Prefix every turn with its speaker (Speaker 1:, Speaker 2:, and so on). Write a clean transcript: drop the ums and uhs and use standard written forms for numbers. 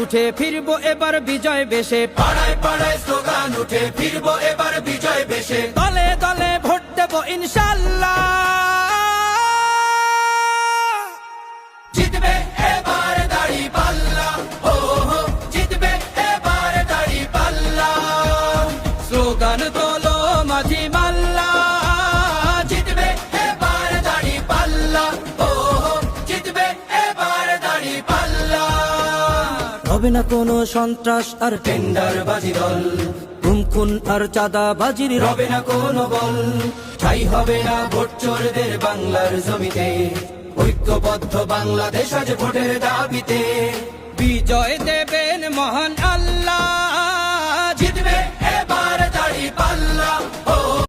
Speaker 1: উঠে ফিরবো এবার বিজয় বেশে,
Speaker 2: পাড়ায় পাড়ায় স্লোগান উঠে ফিরবো এবার বিজয় বেশে,
Speaker 1: দলে দলে ভোট দেবো ইনশাল্লাহ।
Speaker 2: জিতবে এবার দাঁড়িপাল্লা, ও হো জিতবে এবার দাঁড়িপাল্লা।
Speaker 1: স্লোগান তোলো মাঝি মাল্লা,
Speaker 2: জিতবে এবার দাঁড়িপাল্লা, ও হো জিতবে এবার দাঁড়িপাল্লা।
Speaker 1: হবে না কোনো সন্ত্রাস আর
Speaker 2: টেন্ডারবাজি দল,
Speaker 1: গুমখুন আর চাঁদাবাজির
Speaker 2: রবে না কোনো বল, ঠাই হবে না ভোট চোরদের বাংলার জমিতে, ঐক্যবদ্ধ বাংলাদেশ আজ ভোটের দাবিতে।
Speaker 1: বিজয় দেবেন মহান আল্লাহ।
Speaker 2: জিতবে এবার দাঁড়িপাল্লা।